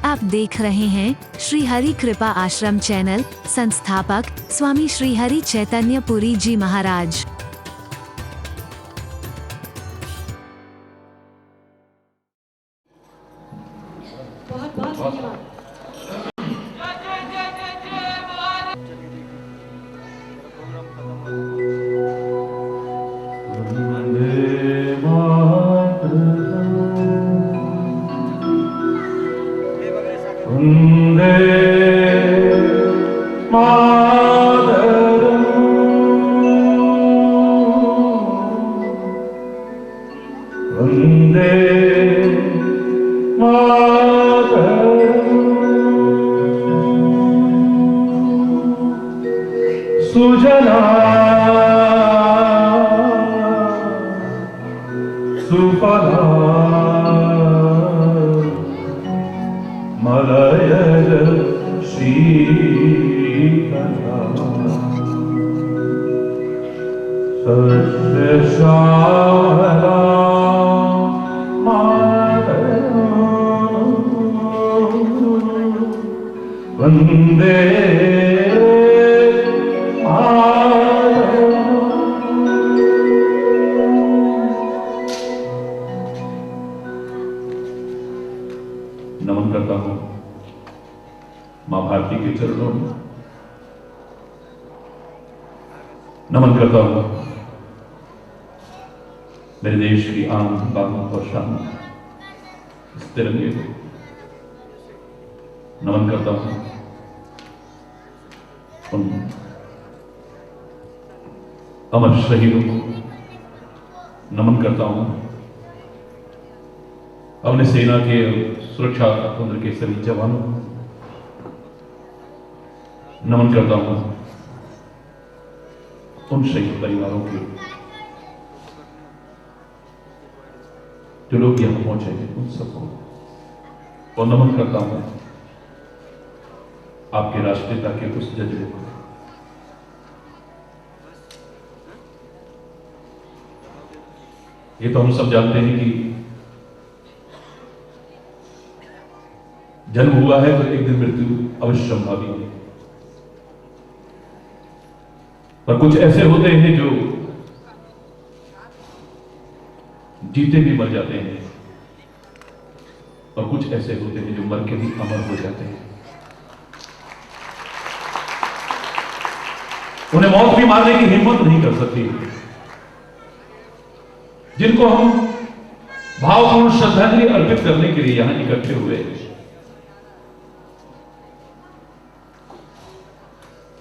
आप देख रहे हैं श्री हरि कृपा आश्रम चैनल। संस्थापक स्वामी श्री हरि चैतन्य पुरी जी महाराज। बहुत बहुत धन्यवाद। सुजना सुफला मलयज शीतला सस्य श्यामला वंदे नमन करता हूं मां भारती के चरणों में। नमन करता हूं मेरे देश की आन बान और शान इस तिरंगे को। नमन करता हूं उन अमर शहीदों को। नमन करता हूं अपने सेना के सुरक्षा तंत्र के सभी जवानों को। नमन करता हूं उन शहीद परिवारों के जो लोग यहां पहुंचे हैं, उन सबको। और नमन करता हूं आपके राष्ट्रपिता के उस जज्बे को। ये तो हम सब जानते हैं कि जन्म हुआ है तो एक दिन मृत्यु अवश्य संभावी है। पर कुछ ऐसे होते हैं जो जीते भी मर जाते हैं, और कुछ ऐसे होते हैं जो मर के भी अमर हो जाते हैं। उन्हें मौत भी मारने की हिम्मत नहीं कर सकती। जिनको हम भावपूर्ण श्रद्धांजलि अर्पित करने के लिए यहां इकट्ठे हुए,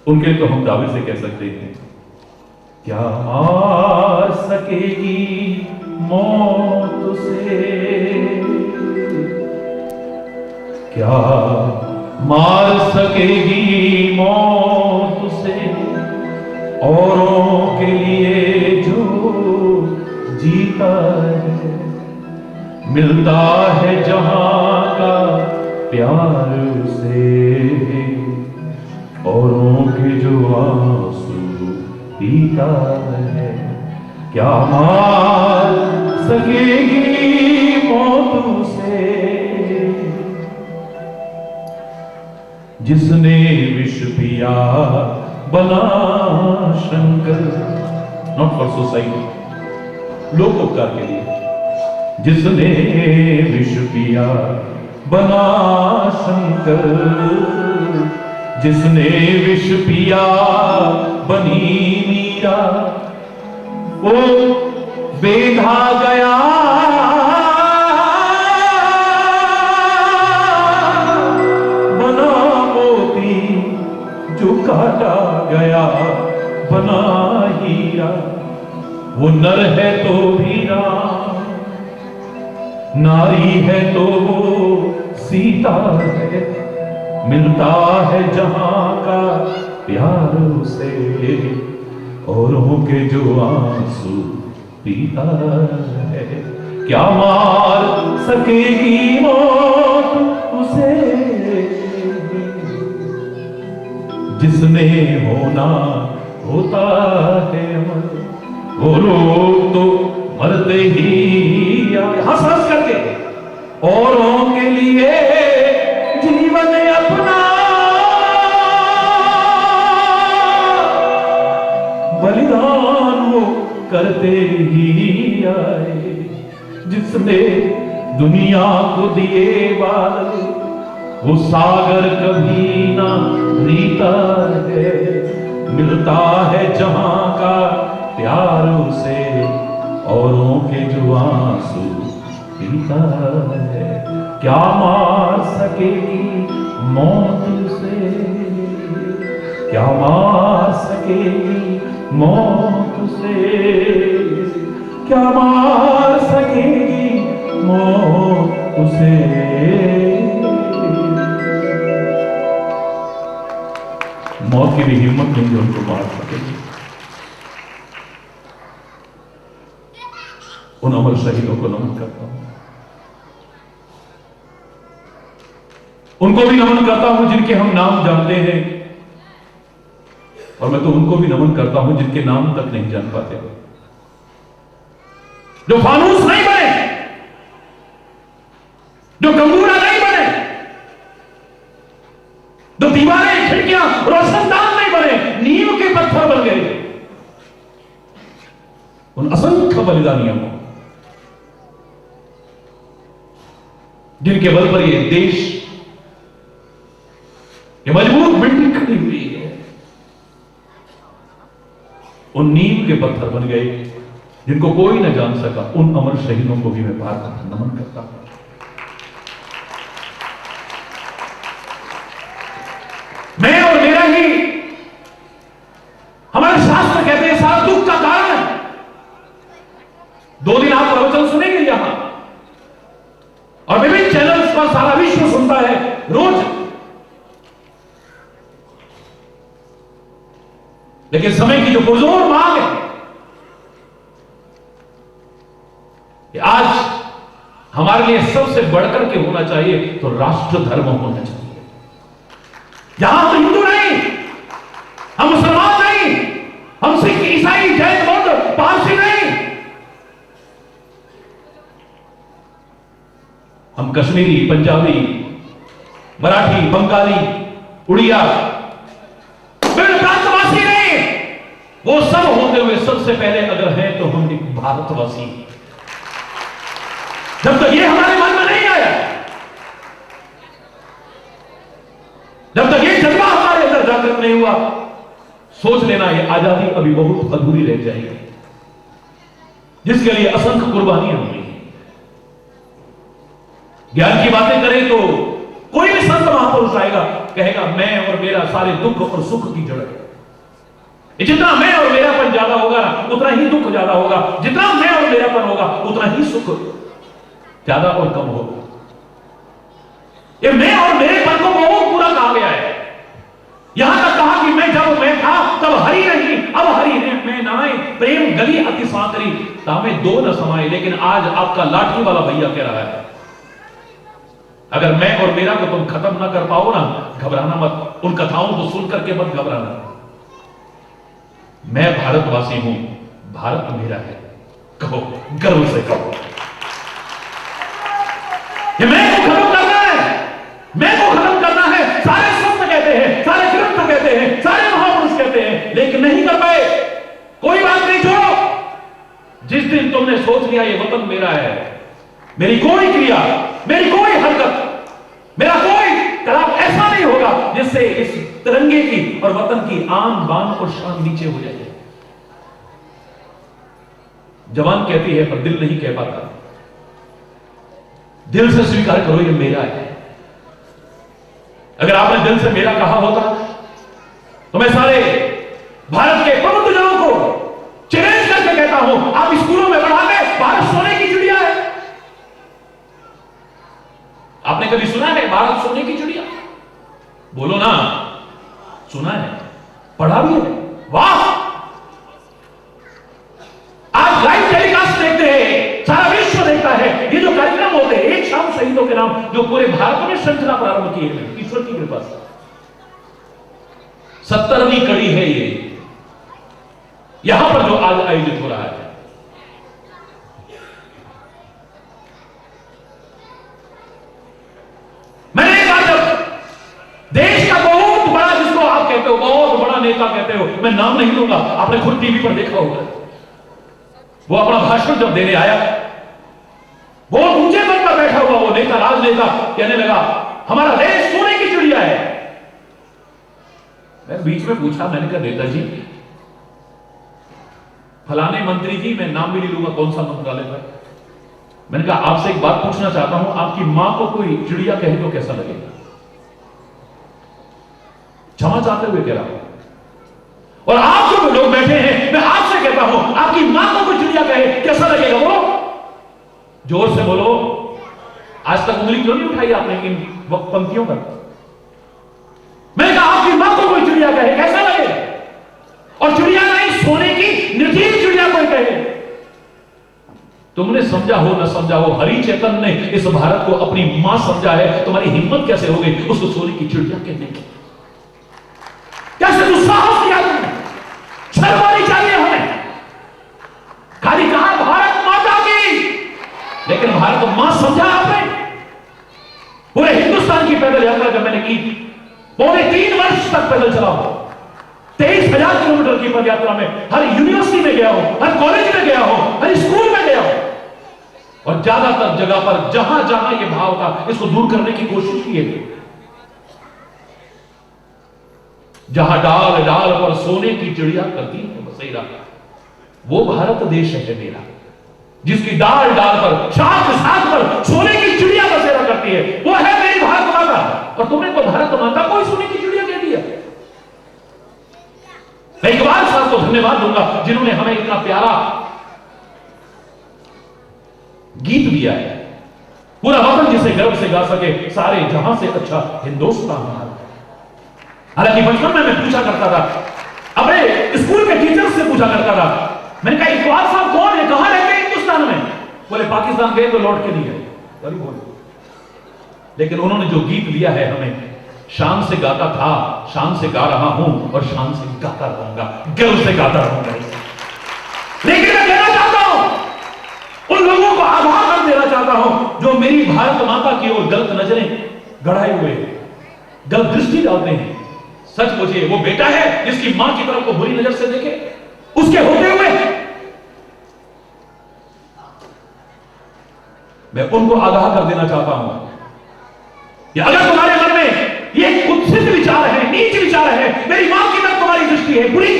उनके तो हम दावे से कह सकते हैं, क्या मार सकेगी मौत से, क्या मार सकेगी मौत से औरों के लिए जो जीता है। मिलता है जहां का प्यार उसे, औरों के जो आंसू पीता है। क्या मार सकेगी मौत उसे, जिसने विष पिया बना शंकर। नॉट फॉर सोसाइटी, लोकोपकार के लिए। जिसने विष पिया बना शंकर, जिसने विष पिया बनी मीरा, वो बेधा गया बना मोती, जो काटा गया बना हीरा। वो नर है तो भी राम, नारी है तो वो सीता है। मिलता है जहां का प्यार उसे, औरों के जो आंसू पीता है। क्या मार सकेगी मौत उसे, जिसने होना होता है अमर। वो लोग तो मरते ही हंस हंस करके औरों के लिए बदलते ही आए। जिसने दुनिया को दिए बादल वो सागर कभी ना भीता है। मिलता है जहां का प्यार उसे औरों के जो आंसू पीता है। क्या मार सकेगी मौत उसे, क्या मार सकेगी मौत उसे, क्या मार सकेगी मौत उसे। मौत की भी हिम्मत नहीं जो उनको मार सकेगी। उन अमर शहीदों को नमन करता हूं, उनको भी नमन करता हूं जिनके हम नाम जानते हैं, और मैं तो उनको भी नमन करता हूं जिनके नाम तक नहीं जान पाते, जो फानूस नहीं बने, जो कंगूरा नहीं बने, जो दीवारें खिड़कियां रोशनदान नहीं बने, नींव के पत्थर बन गए। उन असंख्य बलिदानियों को जिनके बल पर यह देश, ये मजबूत बिल्डिंग खड़ी हुई है, उन नींव के पत्थर बन गए जिनको कोई न जान सका। उन अमर शहीदों को भी मैं बार बार नमन करता हूं। मैं और मेरा ही, हमारे शास्त्र कहते हैं, सारा दुख का कारण है। 2 दिन आप प्रवचन सुनेंगे यहां, और विभिन्न चैनल्स पर सारा विश्व सुनता है रोज। लेकिन समय की जो पुरजोर मांग है कि आज हमारे लिए सबसे बढ़कर के होना चाहिए तो राष्ट्र धर्म होना चाहिए। यहां हम हिंदू नहीं, हम मुसलमान नहीं, हम सिख, ईसाई, जैन, बौद्ध, पारसी नहीं, हम कश्मीरी, पंजाबी, मराठी, बंगाली, उड़िया, विभिन्न प्रांतवासी नहीं। वो सब होते हुए सबसे पहले अगर हैं तो हम एक भारतवासी हैं। जब तक ये हमारे मन में नहीं आया, जब तक ये जज्बा हमारे अंदर जागृत नहीं हुआ, सोच लेना ये आजादी अभी बहुत अधूरी रह जाएगी, जिसके लिए असंख्य कुर्बानियां हुई। ज्ञान की बातें करें तो कोई भी संत महापुरुष आएगा, कहेगा मैं और मेरा सारे दुख और सुख की जड़ है। जितना मैं और मेरापन ज्यादा होगा उतना ही दुख ज्यादा होगा, जितना मैं और मेरापन होगा उतना ही सुख ज्यादा और कम होगा। ये मैं और मेरेपन को बहुत बुरा कहा गया है। यहां तक कहा कि जब मैं था तब हरि नहीं, अब हरि है मैं नाए, प्रेम गली अति सातरी तामे 2 न समाए। लेकिन आज आपका लाठी वाला भैया कह रहा है, अगर मैं और मेरा को तुम खत्म ना कर पाओ ना, घबराना मत, उन कथाओं को सुन करके मत घबराना। मैं भारतवासी हूं, भारत मेरा है, कहो गर्व से कहो। ये मैं को खत्म करना है, मैं को खत्म करना है। सारे संत कहते हैं, सारे ग्रंथ कहते हैं, सारे महापुरुष कहते हैं, लेकिन नहीं कर पाए। कोई बात नहीं, छोड़ो। जिस दिन तुमने सोच लिया ये वतन मेरा है, मेरी कोई क्रिया, मेरी कोई हरकत, मेरा कोई कलाम ऐसा नहीं होगा जिससे इस तिरंगे की और वतन की आन बान और शान नीचे हो जाए। जवान कहती है पर दिल नहीं कह पाता। दिल से स्वीकार करो ये मेरा है। अगर आपने दिल से मेरा कहा होता तो मैं सारे भारत के प्रबुद्धजनों को चैलेंज करके कहता हूं, आप स्कूलों में पढ़ा के भारत सोने की चिड़िया है। आपने कभी सुना है भारत सोने की चिड़िया? बोलो ना, सुना है, पढ़ा भी है। वाह, आज लाइव टेलीकास्ट देखते हैं, सारा विश्व देखता है। ये जो कार्यक्रम होते हैं एक शाम शहीदों के नाम, जो पूरे भारत में श्रृंखला प्रारंभ की है ईश्वर की कृपा से, 70वीं कड़ी है ये, यहां पर जो आज आयोजित हो रहा है। मैंने एक बार जब देश का बहुत बड़ा, जिसको आप कहते हो बहुत बड़ा नेता कहते हो, मैं नाम नहीं लूंगा, आपने खुद टीवी पर देखा होगा, वो अपना भाषण जब देने आया, बहुत ऊंचे पद पर बैठा हुआ वो नेता, राजनेता कहने लगा हमारा देश सोने की चिड़िया है। मैं बीच में पूछा, मैंने कहा नेताजी, फलाने मंत्री जी, मैं नाम भी नहीं लूंगा कौन सा मंत्रालय पर, मैंने कहा आपसे एक बात पूछना चाहता हूं, आपकी मां को कोई चिड़िया कहे तो कैसा लगेगा? क्षमा चाहते हुए कह रहा हूं, और आप जो लोग बैठे हैं, मैं आपसे कहता हूं, आपकी मां को कोई चिड़िया कहे कैसा लगेगा? बोलो, जोर से बोलो। आज तक उंगली क्यों नहीं उठाई आपने इन वक्त पंक्तियों पर? मैंने कहा आपकी मां को कोई चिड़िया कहे कैसा लगेगा? और चिड़िया नहीं, सोने की निर्जीव चिड़िया कोई कहे। तुमने समझा हो न समझा हो, हरि चैतन्य ने इस भारत को अपनी मां समझा है। तुम्हारी हिम्मत कैसे हो गई उसको सोने की चिड़िया कहने की? कैसे दुस्साहस किया तुमने? शर्म आनी चाहिए हमें। खाली कहा भारत माता की, लेकिन भारत मां समझा आपने? पूरे हिंदुस्तान की पैदल यात्रा जब मैंने की, पौने 3 वर्ष तक पैदल चला हूं, 23,000 किलोमीटर की पद यात्रा में, हर यूनिवर्सिटी में गया हूं, हर कॉलेज में गया हूं, हर स्कूल में गया हूं, और ज्यादातर जगह पर जहां जहां यह भाव था इसको दूर करने की कोशिश की है। जहां डाल डाल पर सोने की चिड़िया करती है बसेरा, वो भारत देश है मेरा, जिसकी डाल डाल पर, शाख शाख पर सोने की चिड़िया बसेरा करती है, वो है मेरी भारत माता। और तुमने तो भारत माता को ही सोने की चिड़िया कह दिया। मैं इकबाल साहब को धन्यवाद दूंगा जिन्होंने हमें इतना प्यारा गीत दिया है, पूरा वतन जिसे गर्व से गा सके, सारे जहां से अच्छा हिंदुस्तान हमारा। हालांकि बचपन में मैं पूछा करता था, अपने स्कूल के टीचर से पूछा करता था, मैंने कहा इकबाल साहब कौन है, कहां रहते हैं हिंदुस्तान में? बोले पाकिस्तान गए तो लौट के नहीं गए। बड़ी बोल, लेकिन उन्होंने जो गीत दिया है हमें, शान से गाता था, शान से गा रहा हूं और शान से गाता रहूंगा, गर्व से गाता रहूंगा। लेकिन मैं कहना चाहता हूं, उन लोगों को आभार कर देना चाहता हूं जो मेरी भारत माता की ओर गलत नजरें गढ़ाए हुए, गलत दृष्टि डालते हैं। सच मुझे वो बेटा है जिसकी मां की तरफ को बुरी नजर से देखे, उसके होते हुए मैं उनको आगाह कर देना चाहता हूं कि अगर तुम्हारे मन में ये कुत्सित विचार है, नीच विचार है, मेरी मां की तरफ तुम्हारी दृष्टि है बुरी,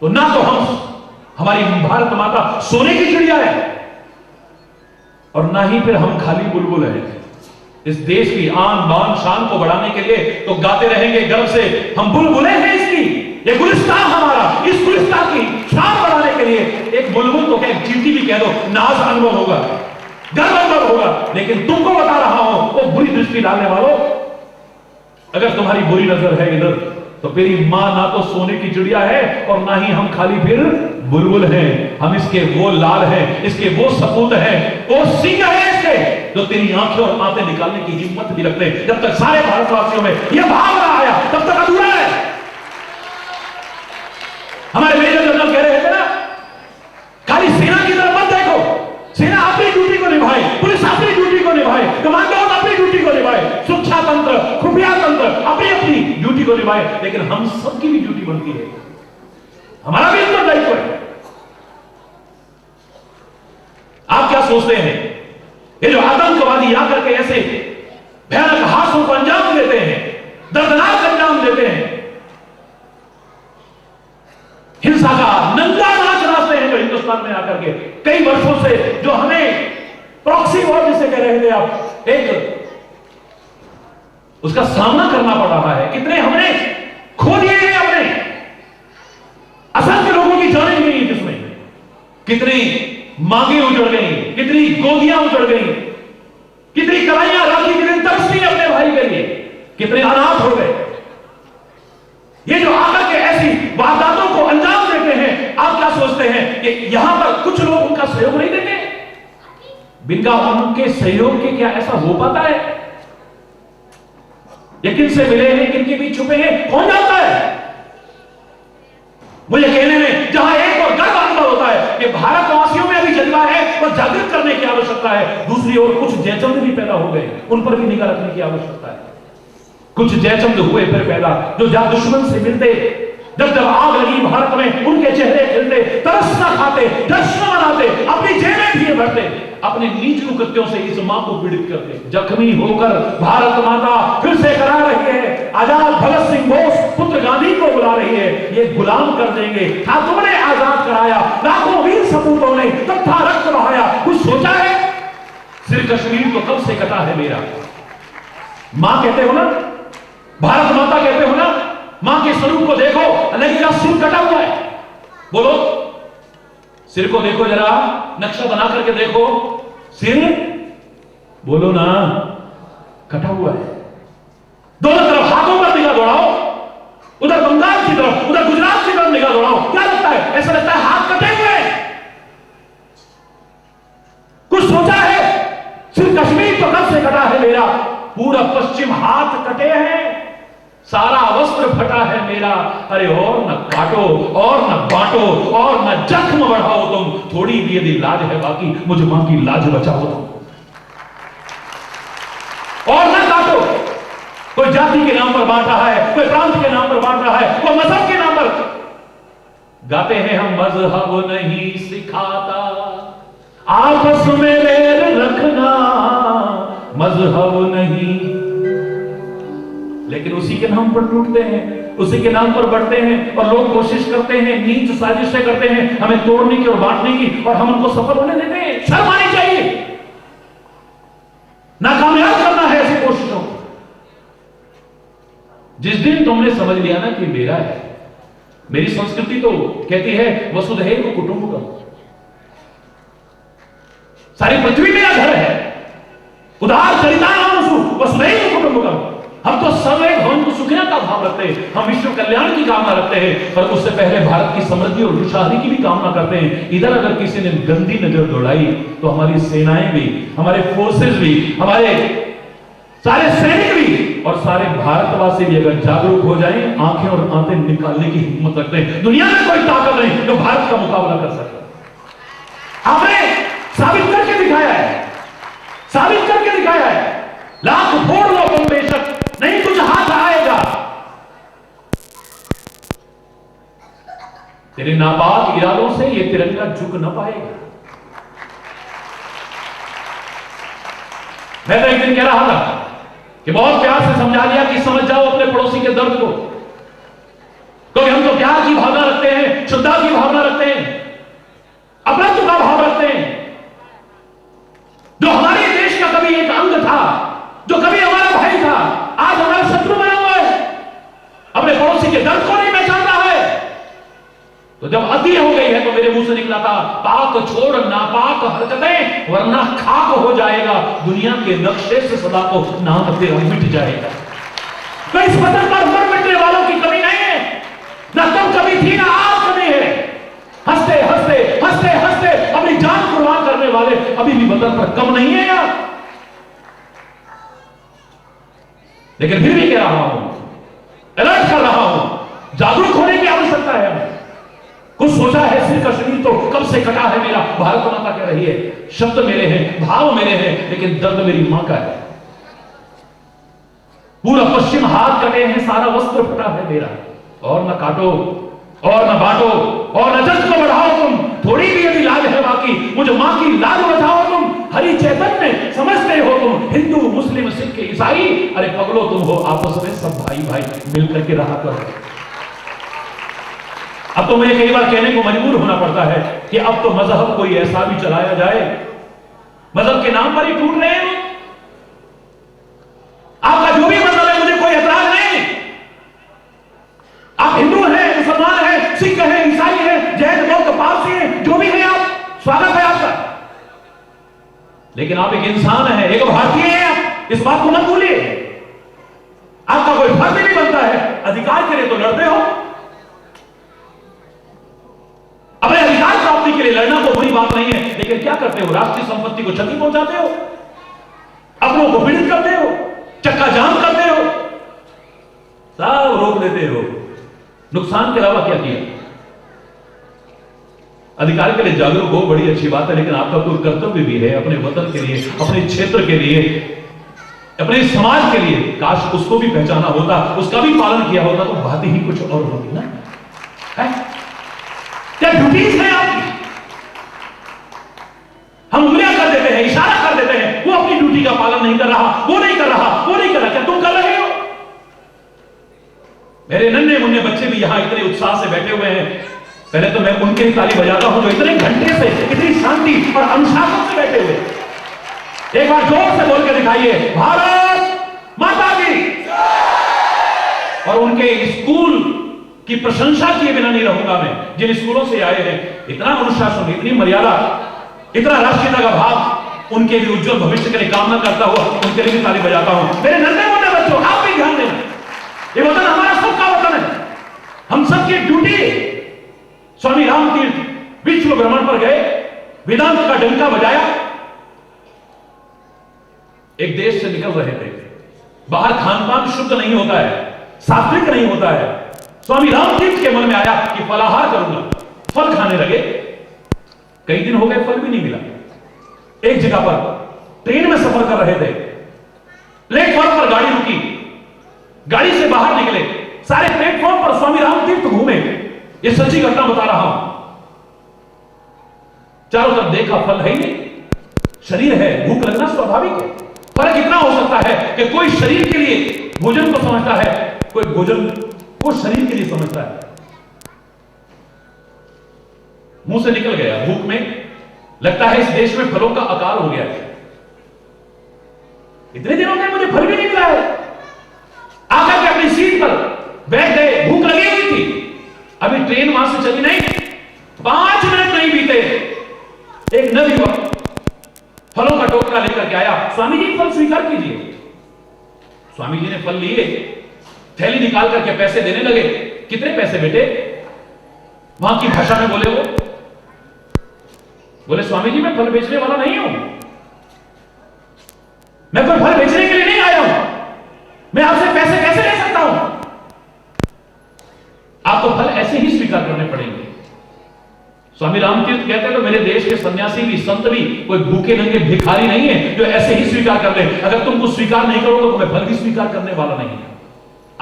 तो ना तो हमारी भारत माता सोने की चिड़िया है, और ना ही फिर हम खाली बुलबुल हैं। इस देश की आन बान शान को बढ़ाने के लिए तो गाते रहेंगे गर्व से, हम बुलबुलें हैं इसकी, ये गुलिस्तान हमारा, इस गुलिस्तान की शान बढ़ाने के लिए एक बुलबुल तो क्या, एक चींटी भी कह दो, नाज अनुभव होगा, गर्व अनुभव होगा। लेकिन तुमको बता रहा हूं, वो बुरी दृष्टि डालने वालों, अगर तुम्हारी बुरी नजर है इधर, तो मेरी मां ना तो सोने की चिड़िया है और ना ही हम खाली फिर बुलबुल हैं। हम इसके वो लाल हैं, इसके वो सपूत हैं, वो सिंह है इसके, जो तेरी आंखें और आंतें निकालने की हिम्मत भी रखते हैं। जब तक सारे भारतवासियों में यह भाव ना आया तब तक अधूरा है। हमारे मेजर जनरल कह रहे थे ना, खाली सेना की तरफ मत देखो, सेना अपनी ड्यूटी को निभाए, पुलिस अपनी ड्यूटी को निभाए, कमांडो अपनी ड्यूटी को निभाए, सुरक्षा तंत्र, खुफिया तंत्र अपनी अपनी ड्यूटी को निभाए, लेकिन हम सबकी भी ड्यूटी बनती है, हमारा भी उत्तरदायित्व है। आप क्या सोचते हैं, ये जो आतंकवादी आकर के ऐसे भयानक हादसों को अंजाम देते हैं, दर्दनाक अंजाम देते हैं, हिंसा का नंगा नाच नाचते हैं जो हिंदुस्तान में आकर के कई वर्षों से, जो हमें प्रॉक्सी वॉर जिसे कह रहे थे आप, एक उसका सामना करना पड़ रहा है। कितने हमने खो दिए हैं, अपने असंख्य लोगों की जानें गई हैं जिसमें, कितनी मांगे उजड़ गई, कितनी गोदियां उजड़ गई, कितनी कलाइयां राखी, कितनी तरसती अपने भाई के लिए, कितने अनाथ हो गए। ये जो आकर के ऐसी वारदातों को अंजाम देते हैं, आप क्या सोचते हैं कि यहां पर कुछ लोग उनका सहयोग नहीं देते? बिना उनके सहयोग के क्या ऐसा हो पाता है? ये किनसे मिले हैं, किनके बीच छुपे हैं, कौन जानता है? मुझे कहने में जहां एक और गर्व अनुभव होता है कि भारतवासियों में अभी जज्बा है और जागृत करने की आवश्यकता है, दूसरी ओर कुछ जयचंद भी पैदा हो गए, उन पर भी निगाह रखने की आवश्यकता है। कुछ जयचंद हुए फिर पैदा, जो दुश्मन से मिलते जब जब आग लगी भारत में, उनके चेहरे खिलते, तरस न खाते, जश्न मनाते, अपनी जेबें भी भरते, अपने नीच कुकृत्यों से इस मां को पीड़ित करते। जख्मी होकर भारत माता फिर से करा रही है, आजाद भगत सिंह बोस पुत्र गांधी को बुला रही है, ये गुलाम कर देंगे। था तुमने आजाद कराया, लाखों वीर सपूतों ने तब था रक्त बहाया, कुछ सोचा है? सिर कश्मीर तो कब से कटा है मेरा। मां कहते हो ना, भारत माता कहते हो ना, मां के स्वरूप को देखो, अल्लाह का सिर कटा हुआ है। बोलो, सिर को देखो जरा, नक्शा बना करके देखो, सिर बोलो ना, कटा हुआ है। दोनों तरफ हाथों पर निगाह दौड़ाओ, उधर बंगाल की तरफ, उधर गुजरात की तरफ निगाह दौड़ाओ, क्या लगता है? ऐसा लगता है हाथ कटे हुए हैं। कुछ सोचा है? सिर्फ कश्मीर तो कब से कटा है मेरा, पूरा पश्चिम हाथ कटे हैं, सारा वस्त्र फटा है मेरा। अरे और न काटो, और न बांटो, और न जख्म बढ़ाओ तुम, थोड़ी भी यदि लाज है बाकी, मुझ मां की लाज बचाओ तुम। और न काटो, कोई जाति के नाम पर बांट रहा है, कोई प्रांत के नाम पर बांट रहा है, कोई मजहब के नाम पर। गाते हैं हम मजहब नहीं सिखाता, आपस में बैर रखना मजहब नहीं, लेकिन उसी के नाम पर टूटते हैं, उसी के नाम पर बढ़ते हैं, और लोग कोशिश करते हैं, नीच साजिशें करते हैं हमें तोड़ने की और बांटने की, और हम उनको सफल होने देते हैं। शर्म आनी चाहिए, नाकामयाब करना है ऐसी कोशिशों को। जिस दिन तुमने समझ लिया ना कि मेरा है, मेरी संस्कृति तो कहती है वसुधैव कुटुंबकम, सारी पृथ्वी मेरा घर है, उदार चरितानामसु वसुधैव कुटुंबकम। हम तो सर्वे भवन्तु सुखिनः का भाव रखते हैं, हम विश्व कल्याण की कामना रखते हैं, पर उससे पहले भारत की समृद्धि और खुशहाली की भी कामना करते हैं। इधर अगर किसी ने गंदी नजर दौड़ाई तो हमारी सेनाएं भी, हमारे फोर्सेस भी, हमारे सारे सैनिक भी और सारे भारतवासी भी अगर जागरूक हो जाएं, आंखें और आंतें निकालने की हिम्मत रखते हैं, दुनिया में कोई ताकत नहीं जो भारत का मुकाबला कर सके। आपने साबित करके दिखाया है, साबित करके दिखाया है। लाख फोड़ लो तुम बेशक, नहीं कुछ हाथ आएगा। तेरे नापाक इरादों से ये तिरंगा झुक न पाएगा। मैं तो एक दिन कह रहा था कि बहुत प्यार से समझा दिया कि समझ जाओ अपने पड़ोसी के दर्द को, क्योंकि हम तो प्यार की भावना रखते हैं, शुद्धता की भावना रखते हैं, अपनत्व का भाव रखते हैं। जो हमारे देश का कभी एक अंग था, जो कभी हमारा भाई था, आज हमारा शत्रु बना हुआ है, अपने पड़ोसी के दर्द को नहीं पहचानता है। तो जब अति हो गई है तो मेरे मुंह से निकला था, पाक छोड़ नापाक हरकतें, वरना खाक हो जाएगा दुनिया के नक्शे से सदा को नाम तेरा मिट जाएगा। तो इस वतन पर मर मिटने वालों की कमी नहीं है, ना तुम कभी थी ना आज कभी है। हंसते हंसते हंसते हंसते अपनी जान कुर्बान करने वाले अभी भी वतन पर कम नहीं है यार। लेकिन फिर भी कह रहा हूं, अलर्ट कर रहा हूं, जागरूक होने की आवश्यकता है। कुछ सोचा है? सिर कश्मीर तो कब से कटा है मेरा, भारत माता कह रही है। शब्द मेरे हैं, भाव मेरे हैं, लेकिन दर्द मेरी मां का है। पूरा पश्चिम हाथ कटे हैं, सारा वस्त्र फटा है मेरा। और न काटो, और न बांटो, और न जज को बढ़ाओ तुम, थोड़ी भी यदि लाज है बाकी, मुझे मां की लाज बचाओ तुम। हरि चैतन्य समझते हो तुम, हिंदू मुस्लिम सिख ईसाई, अरे पगलो तुम हो, आपस में सब भाई भाई मिलकर के रहा करो। अब तो मुझे कई बार कहने को मजबूर होना पड़ता है कि अब तो मजहब कोई ऐसा भी चलाया जाए, मजहब के नाम पर ही टूट रहे हैं। आपका जो भी मजहब है मुझे कोई ऐतराज नहीं, आप हिंदू हैं, मुसलमान हैं, सिख हैं, ईसाई हैं, जैन बौद्ध पारसी हैं, जो भी हैं आप, स्वागत है आपका। लेकिन आप एक इंसान हैं, एक भारतीय हैं आप, इस बात को मत भूलिए। आपका कोई फर्ज नहीं बनता है, अधिकार के लिए तो लड़ते हो, अपने अधिकार प्राप्ति के लिए लड़ना कोई बुरी बात नहीं है, लेकिन क्या करते हो? राष्ट्रीय संपत्ति को क्षति पहुंचाते हो, अपनों को पीड़ित करते हो, चक्का जाम करते हो, सब रोक देते हो। नुकसान के अलावा क्या किया? अधिकार के लिए जागरूक हो, बड़ी अच्छी बात है, लेकिन आपका कोई कर्तव्य भी है अपने वतन के लिए, अपने क्षेत्र के लिए, अपने समाज के लिए। काश उसको भी पहचाना होता, उसका भी पालन किया होता तो बात ही कुछ और होती ना। है? क्या ड्यूटीज है आपकी? हम उंगलियां कर देते हैं, इशारा कर देते हैं, वो अपनी ड्यूटी का पालन नहीं कर रहा, वो नहीं कर रहा, वो नहीं कर रहा, क्या तुम कर रहे हो? मेरे नन्हे मुन्ने बच्चे भी यहां इतने उत्साह से बैठे हुए हैं, पहले तो मैं उनके ही ताली बजाता हूं जो इतने घंटे से इतनी शांति और अनुशासन से बैठे हुए। एक बार जोर से बोल के दिखाइए, भारत माता की। और उनके स्कूल की प्रशंसा किए बिना नहीं रहूंगा मैं, जिन स्कूलों से आए हैं, इतना अनुशासन, इतनी मर्यादा, इतना राष्ट्रीयता का भाव, उनके भी उज्जवल भविष्य के लिए कामना करता हुआ उनके लिए भी ताली बजाता हूं। मेरे नन्हे मुन्ने बच्चों, आप भी ध्यान देना, ये वतन हमारा सबका वतन है, हम सबकी ड्यूटी। स्वामी रामतीर्थ विश्व भ्रमण पर गए, वेदांत का डंका बजाया, एक देश से निकल रहे थे, बाहर खान पान शुद्ध नहीं होता है, सात्विक नहीं होता है। स्वामी रामतीर्थ के मन में आया कि फलाहार करूंगा, फल खाने लगे। कई दिन हो गए, फल भी नहीं मिला। एक जगह पर ट्रेन में सफर कर रहे थे, प्लेटफॉर्म पर गाड़ी रुकी, गाड़ी से बाहर निकले, सारे प्लेटफॉर्म पर स्वामी रामतीर्थ घूमे। ये सच्ची घटना बता रहा हूं। चारों तरफ देखा, फल है ही नहीं, शरीर है, भूख लगना स्वाभाविक है। फर्क इतना हो सकता है कि कोई शरीर के लिए भोजन को समझता है, कोई भोजन को शरीर के लिए समझता है। मुंह से निकल गया, भूख में लगता है इस देश में फलों का अकाल हो गया है, इतने दिनों में मुझे फल भी नहीं मिला है। आकर के अपनी सीट पर बैठ गए, भूख लगी हुई थी, अभी ट्रेन वहां से चली नहीं, 5 मिनट नहीं बीते, एक नवयुवक फलों का टोकरा लेकर के आया। स्वामी जी, फल स्वीकार कीजिए। स्वामी जी ने फल लिए, थैली निकाल करके पैसे देने लगे। कितने पैसे बेटे? वहां की भाषा में बोले वो, बोले स्वामी जी मैं फल बेचने वाला नहीं हूं, मैं कोई फल बेचने के लिए नहीं आया हूं, मैं आपसे पैसे कैसे ले सकता हूं? आपको फल ऐसे ही स्वीकार करने पड़ेंगे। स्वामी रामतीर्थ कहते हैं तो मेरे देश के सन्यासी भी, संत भी कोई भूखे नंगे भिखारी नहीं है जो ऐसे ही स्वीकार कर ले। अगर तुम कुछ स्वीकार नहीं करोगे तो मैं फल भी स्वीकार करने वाला नहीं है।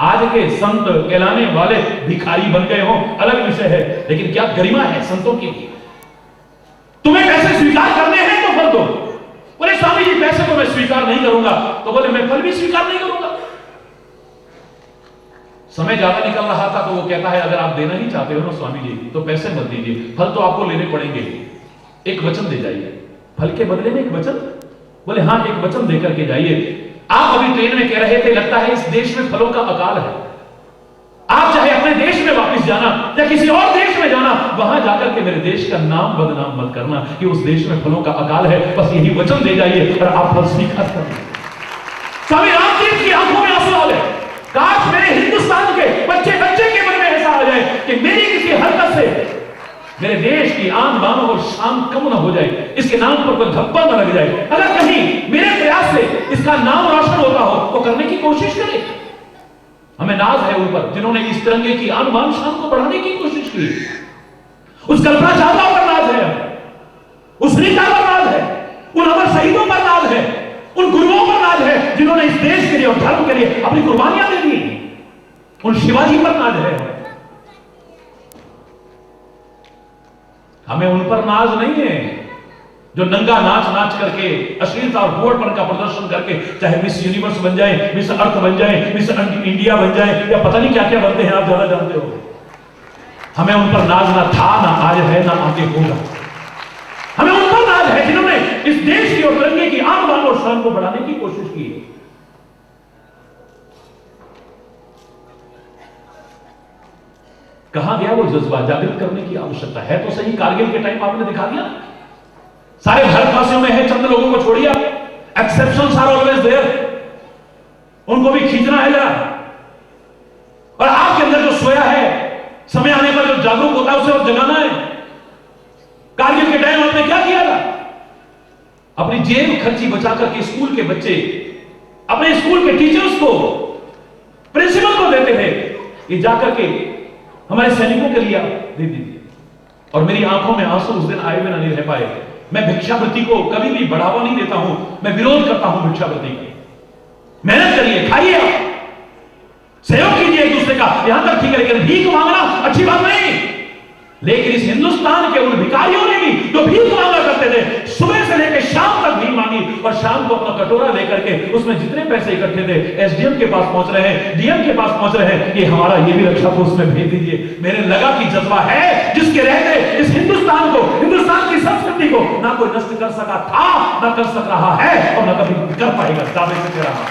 आज के संत कहलाने वाले भिखारी बन गए हो, अलग विषय है, लेकिन क्या गरिमा है संतों की? तुम्हें पैसे स्वीकार करने हैं तो फल दो। बोले स्वामी जी पैसे तो मैं स्वीकार नहीं करूंगा, तो बोले मैं फल भी स्वीकार नहीं करूंगा। समय ज्यादा निकल रहा था तो वो कहता है अगर आप देना ही चाहते हो ना स्वामी जी तो पैसे मत दीजिए, फल तो आपको लेने पड़ेंगे, एक वचन दे जाइए, फल के बदले में एक वचन। बोले हाँ, एक वचन देकर के जाइए। आप अभी ट्रेन में कह रहे थे लगता है इस देश में फलों का अकाल है, आप चाहे अपने देश में वापस जाना या किसी और देश में जाना, वहां जाकर के मेरे देश का नाम बदनाम मत करना कि उस देश में फलों का अकाल है, बस यही वचन दे जाइए और आप फल स्वीकार करें। स्वामी रामतीर्थ की आंखों में आंसू आ गए। काश मेरे हिंदुस्तान के बच्चे बच्चे के मन में ऐसा आ जाए कि मेरी किसी हरकत से मेरे देश की आन बान और शान कम न हो जाए, इसके नाम पर कोई धब्बा न लग जाए। अगर कहीं मेरे प्रयास से इसका नाम रोशन होता हो तो करने की कोशिश करें। हमें नाज है उन पर जिन्होंने इस तिरंगे की आन बान शान को बढ़ाने की कोशिश की। उस कल्पना चावला पर नाज है, उस रीता पर नाज है, उन अमर शहीदों पर नाज है, उन गुरुओं पर नाज है जिन्होंने इस देश के लिए और धर्म के लिए अपनी कुर्बानियां दे दी। उन शिवाजी पर नाज है। हमें उन पर नाज नहीं है जो नंगा नाच नाच करके अश्लीलता और भोड़पन का प्रदर्शन करके चाहे मिस यूनिवर्स बन जाए, मिस अर्थ बन जाए, मिस इंडिया बन जाए या पता नहीं क्या क्या बनते हैं, आप ज्यादा जानते हो। हमें उन पर नाज ना था, ना आज है, ना आगे होगा। हमें उन पर नाज है जिन्होंने इस देश की और तिरंगे की आन बान और शान को बढ़ाने की कोशिश की। कहां गया वो जज्बा? जागृत करने की आवश्यकता है। तो सही, कारगिल के टाइम आपने दिखा दिया, सारे भारतवासियों में है, चंद लोगों को छोड़िए, एक्सेप्शंस आर ऑलवेज देयर, उनको भी खींचना है जरा। और आपके अंदर जो सोया है, समय आने पर जो जागरूक होता है उसे और जगाना है। कारगिल के टाइम आपने क्या किया था? अपनी जेब खर्ची बचा करके स्कूल के बच्चे अपने स्कूल के टीचर्स को, प्रिंसिपल को देते थे, ये जाकर के हमारे सैनिकों के लिए दे दीजिए। और मेरी आंखों में आंसू उस दिन आए बिना नहीं रह पाए। मैं भिक्षावृत्ति को कभी भी बढ़ावा नहीं देता हूं, मैं विरोध करता हूं भिक्षावृत्ति का। मेहनत करिए, खाइए आप, सहयोग कीजिए एक दूसरे का, यहां तक ठीक है, लेकिन भीख मांगना अच्छी बात नहीं। लेकिन इस हिंदुस्तान के उन भिखारियों ने भी जो भीख मांगा करते थे, सुबह से लेकर शाम तक भीख मांगी और शाम को अपना कटोरा लेकर के उसमें जितने पैसे इकट्ठे थे एसडीएम के पास पहुंच रहे हैं, डीएम के पास पहुंच रहे हैं, ये हमारा ये भी रक्षा कोष में भेज दीजिए। मेरे लगा कि जज्बा है जिसके रहते इस हिंदुस्तान को, हिंदुस्तान की संस्कृति को ना कोई नष्ट कर सका था, ना कर सक रहा है और ना कभी कर पाएगा। दावे से कह रहा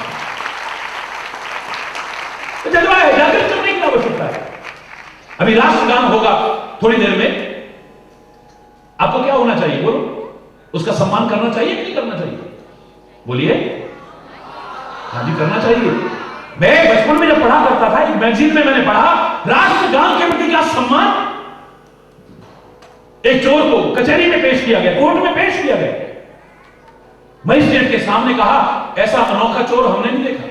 जज्बा है, जागृत करने की आवश्यकता है। अभी राष्ट्रगान होगा थोड़ी देर में, आपको क्या होना चाहिए बोलो? उसका सम्मान करना चाहिए कि नहीं करना चाहिए? बोलिए। हाँ जी, करना चाहिए। मैं बचपन में जब पढ़ा करता था, एक मैगजीन में मैंने पढ़ा राष्ट्रगान के प्रति क्या सम्मान। एक चोर को कचहरी में पेश किया गया, कोर्ट में पेश किया गया, मजिस्ट्रेट के सामने कहा ऐसा अनोखा चोर हमने नहीं देखा।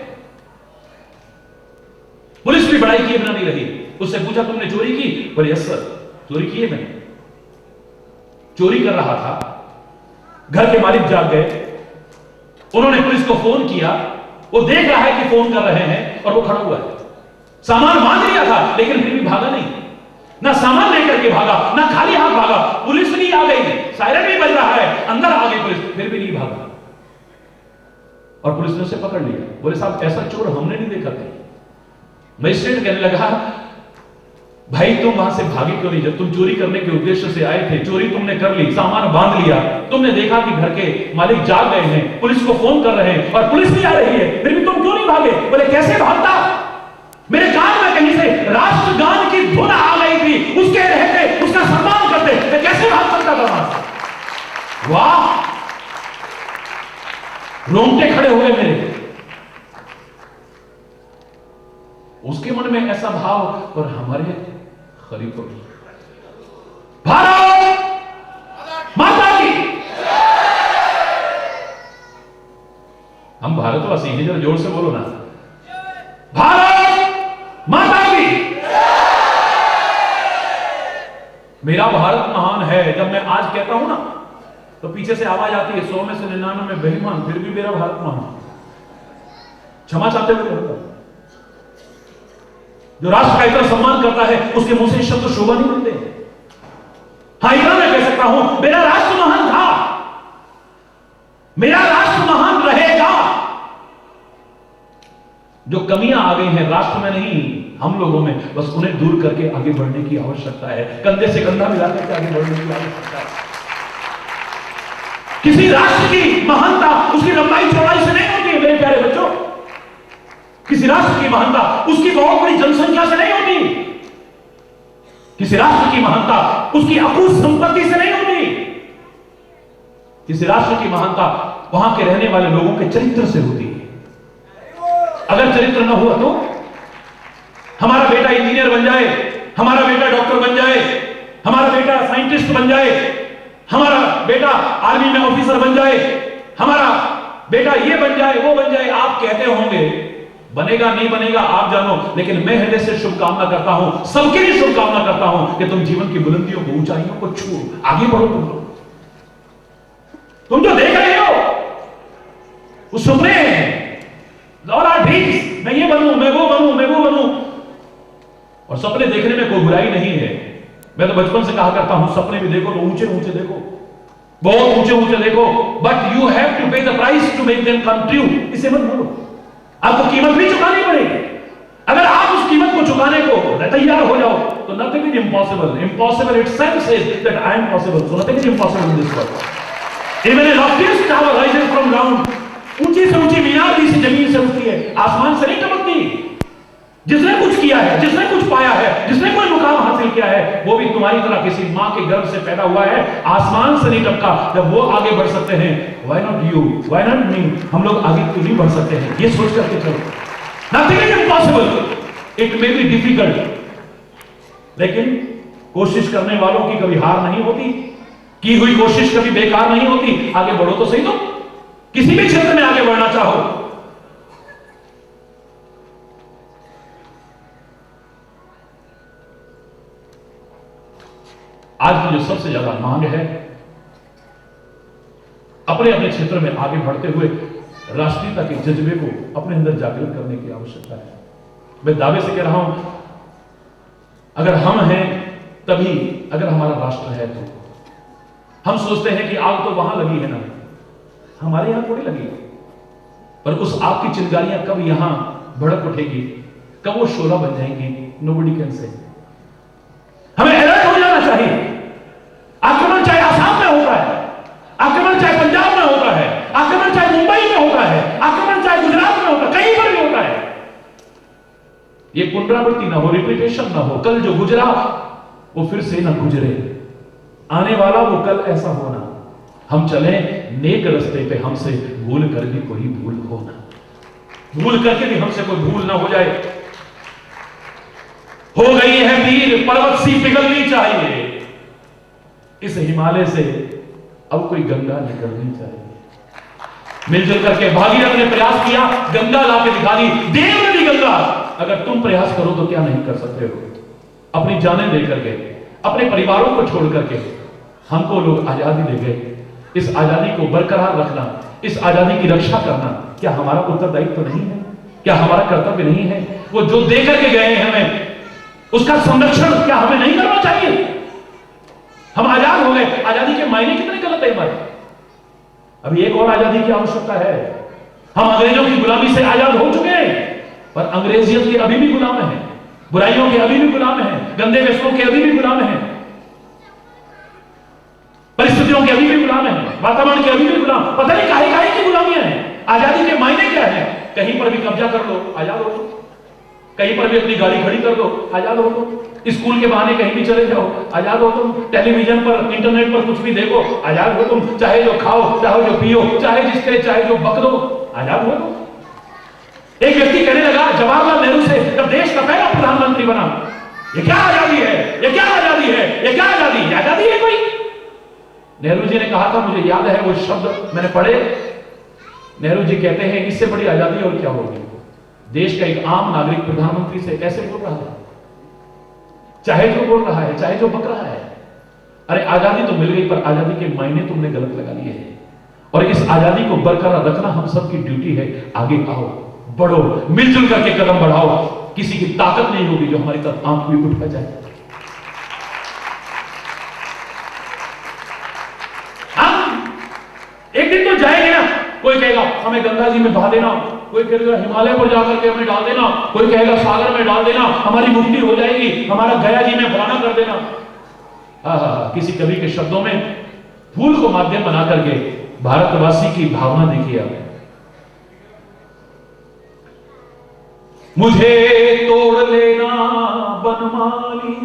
पुलिस भी बड़ाई किए बिना नहीं रही। उससे पूछा तुमने चोरी की? बोले यस सर, चोरी की है मैंने। चोरी कर रहा था, घर के मालिक जाग गए, उन्होंने पुलिस को फोन किया, वो देख रहा है कि फोन कर रहे हैं और वो खड़ा हुआ है। सामान बांध लिया था लेकिन फिर भी भागा नहीं, ना सामान लेकर के भागा, ना खाली हाथ भागा। पुलिस भी आ गई, सायरन भी बज रहा है, अंदर आ गई पुलिस, फिर भी नहीं भागा और पुलिस ने उसे पकड़ लिया। बोले साहब ऐसा चोर हमने नहीं देखा था। मजिस्ट्रेट कहने लगा भाई तुम वहां से भागे क्यों नहीं? जब तुम चोरी करने के उद्देश्य से आए थे, चोरी तुमने कर ली, सामान बांध लिया, तुमने देखा कि घर के मालिक जाग गए हैं, पुलिस को फोन कर रहे हैं और पुलिस भी आ रही है, फिर भी तुम क्यों नहीं भागे? बोले कैसे भागता, मेरे कान में कहीं से राष्ट्रगान की धुन आ गई थी, उसके रहते उसका सम्मान करते, मैं कैसे भाग सकता था वहां से? वाह, रोंगटे खड़े हो गए मेरे। उसके मन में ऐसा भाव और हमारे खलीफों की। भारत माता की। हम भारतवासी हैं, जरा जोर से बोलो ना, भारत माता की। मेरा भारत महान है। जब मैं आज कहता हूं ना तो पीछे से आवाज आती है 100 में से 99 बेईमान, फिर भी मेरा भारत महान। क्षमा चाहते हुए कहता हूं, जो राष्ट्र का इतना सम्मान करता है उसके मुंह से शब्द शोभा नहीं मिलते। हाँ, इतना मैं कह सकता हूं, मेरा राष्ट्र महान था, मेरा राष्ट्र महान रहेगा। जो कमियां आ गई हैं राष्ट्र में नहीं, हम लोगों में, बस उन्हें दूर करके आगे बढ़ने की आवश्यकता है। कंधे से कंधा मिलाकर के आगे बढ़ने की आवश्यकता है। किसी राष्ट्र की महानता उसकी लंबाई चौड़ाई से नहीं होती है मेरे प्यारे बच्चों। किसी राष्ट्र की महानता उसकी बहुत बड़ी जनसंख्या से नहीं होती। किसी राष्ट्र की महानता उसकी अकूत संपत्ति से नहीं होती। किसी राष्ट्र की महानता वहां के रहने वाले लोगों के चरित्र से होती है। अगर चरित्र न हुआ तो हमारा बेटा इंजीनियर बन जाए, हमारा बेटा डॉक्टर बन जाए, हमारा बेटा साइंटिस्ट बन जाए, हमारा बेटा आर्मी में ऑफिसर बन जाए, हमारा बेटा ये बन जाए वो बन जाए, आप कहते होंगे, बनेगा नहीं बनेगा आप जानो, लेकिन मैं हृदय से शुभकामना करता हूं, सबके लिए शुभकामना करता हूं कि तुम जीवन की बुलंदियों को, ऊंचाइयों को छू आगे बढ़ो। तुम जो देख रहे हो वो सुपने हैं, और ड्रीम्स, मैं ये बनूं, मैं वो बनूं, मैं वो बनूं। और सपने देखने में कोई बुराई नहीं है। मैं तो बचपन से कहा करता हूं सपने भी देखो तो ऊंचे ऊंचे देखो, बहुत ऊंचे ऊंचे देखो, but you have to pay the price to make them come true. इसे मत भूलो, आपको कीमत भी चुकानी पड़ेगी। अगर आप उस कीमत को चुकाने को तैयार हो जाओ तो nothing is impossible. Impossible itself says that I am possible, so nothing is impossible in this world. Even a loftiest tower rises from ground. ऊंची से ऊंची मीनार भी इसी जमीन से उठती है, आसमान से नहीं टपकती। जिसने कुछ किया है, जिसने कुछ पाया है, जिसने कोई मुकाम हासिल किया है, वो भी तुम्हारी तरह किसी मां के गर्भ से पैदा हुआ है, आसमान से नहीं टपका। जब वो आगे बढ़ सकते हैं, why not you, why not me, हम लोग आगे क्यों नहीं बढ़ सकते हैं? ये सोच करके चलो। Nothing is impossible, it may be difficult, लेकिन कोशिश करने वालों की कभी हार नहीं होती, की हुई कोशिश कभी बेकार नहीं होती। आगे बढ़ो तो सही। तो किसी भी क्षेत्र में आगे बढ़ना चाहो, आज की जो सबसे ज्यादा मांग है, अपने अपने क्षेत्र में आगे बढ़ते हुए राष्ट्रीयता के जज्बे को अपने अंदर जागृत करने की आवश्यकता है। मैं दावे से कह रहा हूं, अगर हम हैं तभी, अगर हमारा राष्ट्र है तो। हम सोचते हैं कि आग तो वहां लगी है ना, हमारे यहां थोड़ी लगी, पर उस आग की चिंगारियां कब यहां भड़क उठेगी, कब वो शोला बन जाएंगी, नोबडी कैन से। हमें अलर्ट हो जाना चाहिए। आक्रमण चाहे आसाम में होता है, आक्रमण चाहे पंजाब में होता है, आक्रमण चाहे मुंबई में होता है, आक्रमण चाहे गुजरात में होता है, कहीं पर भी होता है, ये पुनरावृत्ति ना हो, रिपीटेशन ना हो। कल जो गुजरा वो फिर से ना गुजरे, आने वाला वो कल ऐसा होना। हम चले नेक रास्ते पे, हमसे भूल कर भी कोई भूल हो ना, भूल करके भी हमसे कोई भूल ना हो जाए। हो गई है वीर पर्वत सी पिघलनी चाहिए, इस हिमालय से अब कोई गंगा निकलनी चाहिए। मिलजुल करके भागीरथ ने प्रयास किया, गंगा लाके दिखा दी, देव नदी गंगा। अगर तुम प्रयास करो तो क्या नहीं कर सकते हो। अपनी जानें दे करके, अपने परिवारों को छोड़ करके हमको लोग आजादी दे गए। इस आजादी को बरकरार रखना, इस आजादी की रक्षा करना क्या हमारा उत्तरदायित्व तो नहीं है? क्या हमारा कर्तव्य नहीं है? वो जो दे करके गए हैं हमें, उसका संरक्षण क्या हमें नहीं करना चाहिए? हम आजाद हो गए, आजादी के मायने कितने गलत है हमारे। अभी एक और आजादी की आवश्यकता है। हम अंग्रेजों की गुलामी से आजाद हो चुके हैं, पर अंग्रेजियत के अभी भी गुलाम हैं, बुराइयों के अभी भी गुलाम हैं, गंदे व्यसनों के अभी भी गुलाम हैं, परिस्थितियों के अभी भी गुलाम हैं, वातावरण के अभी भी गुलाम। पता नहीं काहे काहे की गुलामियां हैं। आजादी के मायने क्या है? कहीं पर भी कब्जा कर लो, आजाद हो लो। कहीं पर भी अपनी गाड़ी खड़ी कर दो, आजाद हो लो। स्कूल के बहाने कहीं भी चले जाओ, आजाद हो तुम। टेलीविजन पर, इंटरनेट पर कुछ भी देखो, आजाद हो तुम। चाहे जो खाओ, चाहे जो पियो, चाहे जिसके चाहे जो बक दो, आजाद हो तुम। एक व्यक्ति कहने लगा जवाहरलाल नेहरू से, जब देश का पहला प्रधानमंत्री बना, ये क्या आजादी है, ये क्या आजादी है, ये क्या आजादी है, आजादी है कोई? नेहरू जी ने कहा था, मुझे याद है वो शब्द मैंने पढ़े। नेहरू जी कहते हैं इससे बड़ी आजादी और क्या होगी। देश का एक आम नागरिक प्रधानमंत्री से ऐसे बोल रहा है, चाहे जो बोल रहा है, चाहे जो बक रहा है। अरे आजादी तो मिल गई, पर आजादी के मायने तुमने गलत लगा लिए हैं। और इस आजादी को बरकरार रखना हम सबकी ड्यूटी है। आगे आओ, बढ़ो, मिलजुल करके कदम बढ़ाओ। किसी की ताकत नहीं होगी जो हमारी तरफ आंख भी उठा जाए। एक दिन तो जाएंगे ना। कोई कहेगा हमें गंगा जी में बहा देना, कोई कहेगा हिमालय पर जाकर के हमें डाल देना, कोई कहेगा सागर में डाल देना, हमारी मुक्ति हो जाएगी, हमारा गया जी में बहाना कर देना। किसी कवि के शब्दों में फूल को माध्यम बना करके भारतवासी की भावना देखिए आप। मुझे तोड़ लेना बनमाली,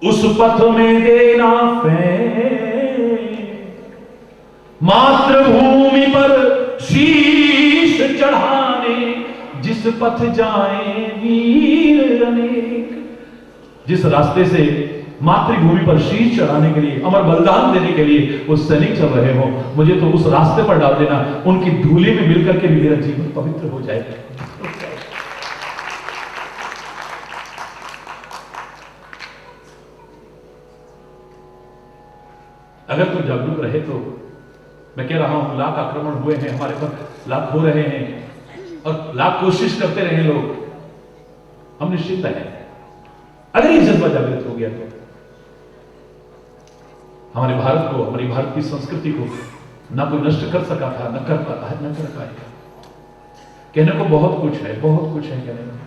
उस पथ में देना फैल, मातृभूमि पर शीश चढ़ाने जिस पथ जाए वीर अनेक। जिस रास्ते से मातृभूमि पर शीश चढ़ाने के लिए, अमर बलिदान देने के लिए वो सैनिक चल रहे हो, मुझे तो उस रास्ते पर डाल देना। उनकी धूली में मिलकर के भी मेरा जीवन पवित्र हो जाए। अगर तुम जागरूक रहे तो मैं कह रहा हूं, लाख आक्रमण हुए हैं हमारे पर, लाख हो रहे हैं और लाख कोशिश करते रहे लोग, हम निश्चित है अगर ये जज्बा जागृत हो गया तो हमारे भारत को, हमारी भारत की संस्कृति को ना कोई नष्ट कर सका था, न कर पाता है, न कर पाएगा। कहने को बहुत कुछ है, बहुत कुछ है कहने को।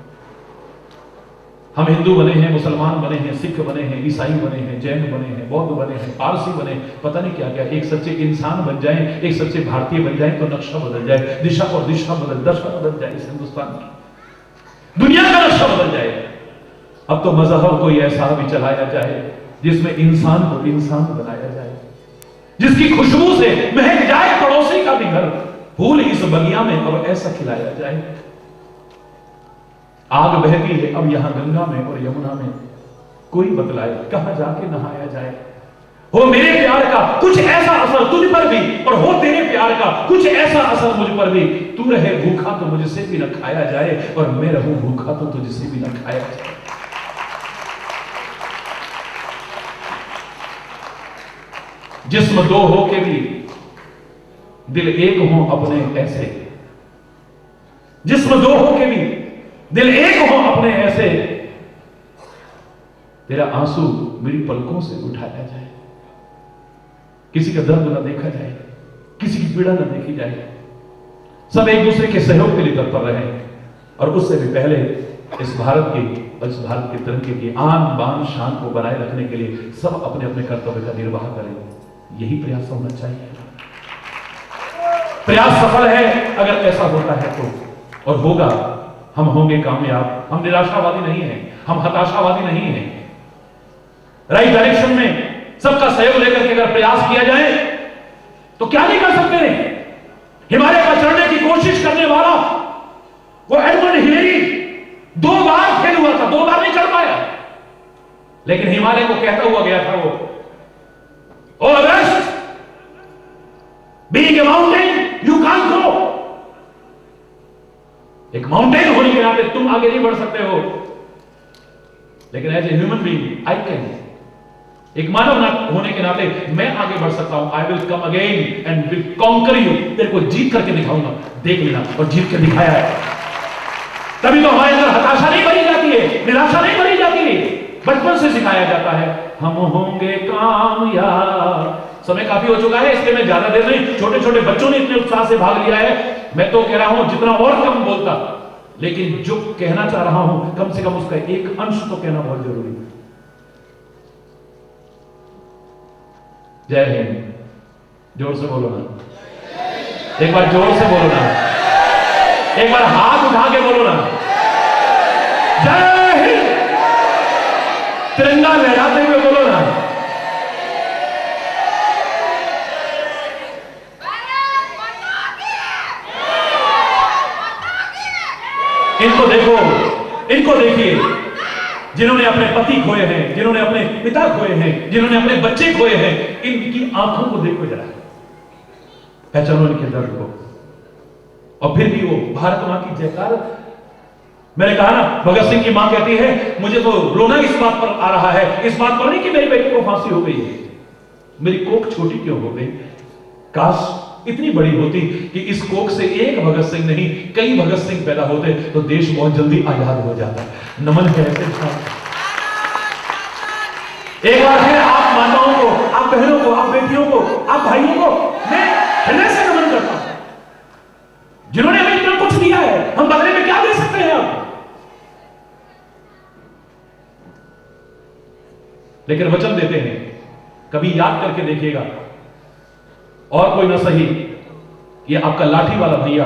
हम हिंदू बने हैं, मुसलमान बने हैं, सिख बने हैं, ईसाई बने हैं, जैन बने हैं, बौद्ध बने हैं, पारसी बने, पता नहीं क्या क्या। एक सच्चे इंसान बन जाए, एक सच्चे भारतीय बन जाए तो नक्शा बदल जाए, दिशा और दिशा दशा बदल जाए इस हिंदुस्तान की, दुनिया का नक्शा बदल जाए। अब तो मजहब कोई ऐसा भी चलाया जाए जिसमें इंसान को इंसान बनाया जाए, जिसकी खुशबू से महक जाए पड़ोसी का भी घर, फूल इस बगिया में अब ऐसा खिलाया जाए। आग बहती है अब यहां गंगा में और यमुना में, कोई बतलाए कहां जाके नहाया जाए। हो मेरे प्यार का कुछ ऐसा असर तुझ पर भी, और हो तेरे प्यार का कुछ ऐसा असर मुझ पर भी। तू रहे भूखा तो मुझसे भी न खाया जाए, और मैं रहूं भूखा तो तुझसे भी न खाया जाए। जिस्म दो हो के भी दिल एक हो अपने ऐसे, जिस्म दो हो के भी दिल एक हो अपने ऐसे, तेरा आंसू मेरी पलकों से उठाया जाए, किसी का दर्द ना देखा जाए, किसी की पीड़ा ना देखी जाए, सब एक दूसरे के सहयोग के लिए तत्पर रहे। और उससे भी पहले इस भारत की और इस भारत के तिरंगे की आन बान शान को बनाए रखने के लिए सब अपने अपने कर्तव्य का निर्वाह करें, यही प्रयास होना चाहिए। प्रयास सफल है अगर ऐसा होता है तो, और होगा, हम होंगे कामयाब। हम निराशावादी नहीं हैं, हम हताशावादी नहीं हैं। राइट डायरेक्शन में सबका सहयोग लेकर के अगर प्रयास किया जाए तो क्या नहीं कर सकते हैं। हिमालय पर चढ़ने की कोशिश करने वाला वो एडमंड हिलेरी 2 बार फेल हुआ था, 2 बार नहीं चढ़ पाया, लेकिन हिमालय को कहता हुआ गया था वो, oh Everest, being a mountain you can't grow. एक माउंटेन होने के नाते तुम आगे नहीं बढ़ सकते हो, लेकिन as a human being I can, एक मानव होने के नाते मैं आगे बढ़ सकता हूं। I will come again and will conquer you, तेरे को जीत करके दिखाऊंगा, देख लेना। और जीत के दिखाया है। तभी तो हमारे अंदर हताशा नहीं भरी जाती है, निराशा नहीं भरी जाती है। बचपन से सिखाया जाता है हम होंगे कामयाब। समय काफी हो चुका है, इसलिए मैं ज्यादा देर नहीं, छोटे छोटे बच्चों ने इतने उत्साह से भाग लिया है, मैं तो कह रहा हूं जितना और कम बोलता, लेकिन जो कहना चाह रहा हूं कम से कम उसका एक अंश तो कहना बहुत जरूरी है। जय हिंद, जोर से बोलो ना, एक बार जोर से बोलो ना, एक बार हाथ उठा के बोलो ना, जय हिंद, तिरंगा लहराते हुए बोलो ना। इनको देखो, इनको देखिए, जिन्होंने अपने पति खोए हैं, जिन्होंने अपने पिता खोए हैं, जिन्होंने अपने बच्चे खोए हैं, इनकी आंखों को देखो जरा, पहचानो इनके दर्द को। और फिर भी वो भारत मां की जयकार। मैंने कहा ना, भगत सिंह की मां कहती है मुझे तो रोना इस बात पर आ रहा है, इस बात पर नहीं कि मेरी बेटी को फांसी हो गई है, मेरी कोख छोटी क्यों हो गई, काश इतनी बड़ी होती कि इस कोख से एक भगत सिंह नहीं कई भगत सिंह पैदा होते तो देश बहुत जल्दी आजाद हो जाता। नमन है ऐसे एक बार फिर आप माताओं को, आप बहनों को, आप बेटियों को, आप भाइयों को मैं हृदय से नमन करता हूं, जिन्होंने हमें इतना कुछ दिया है। हम बदले में क्या दे सकते हैं अब? लेकिन वचन देते हैं, कभी याद करके देखिएगा, और कोई ना सही, ये आपका लाठी वाला भैया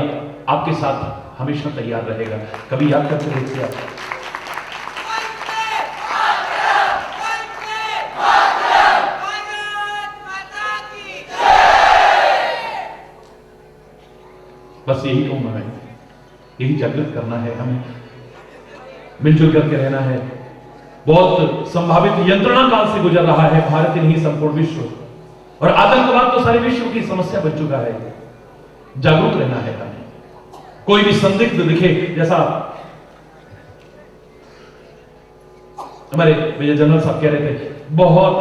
आपके साथ हमेशा तैयार रहेगा। कभी याद करके देखिए। बस यही कहूंगा मैं, यही जागृत करना है हमें, मिलजुल करके रहना है। बहुत संभावित यंत्रणा काल से गुजर रहा है भारत ही नहीं संपूर्ण विश्व, और आतंकवाद तो सारे विश्व की समस्या बन चुका है। जागरूक रहना है हमें। कोई भी संदिग्ध दिखे, जैसा हमारे मेजर जनरल साहब कह रहे थे, बहुत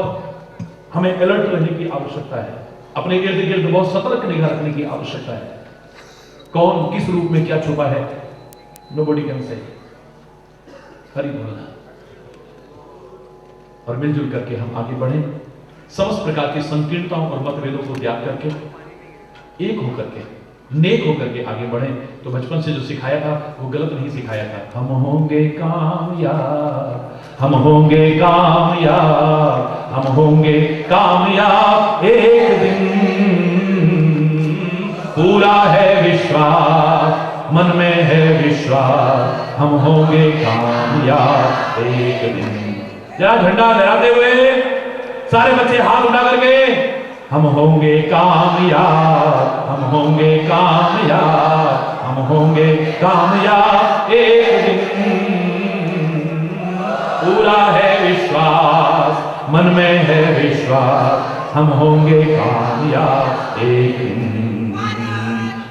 हमें अलर्ट रहने की आवश्यकता है, अपने इर्द गिर्द बहुत सतर्क निगाह रखने की आवश्यकता है। कौन किस रूप में क्या छुपा है, नोबडी कैन से। हरि बोलना और मिलजुल करके हम आगे बढ़ें, समस्त प्रकार की संकीर्णताओं और मतभेदों को त्याग करके एक होकर के, नेक होकर के आगे बढ़ें। तो बचपन से जो सिखाया था वो गलत नहीं सिखाया था। हम होंगे कामयाब, हम होंगे कामयाब, हम होंगे कामयाब एक दिन, पूरा है विश्वास, मन में है विश्वास, हम होंगे कामयाब एक दिन। जरा झंडा लहराते हुए सारे बच्चे हाथ उठा करके, हम होंगे कामयाब, हम होंगे कामयाब, हम होंगे कामयाब एक दिन, पूरा है विश्वास, मन में है विश्वास, हम होंगे कामयाब एक दिन।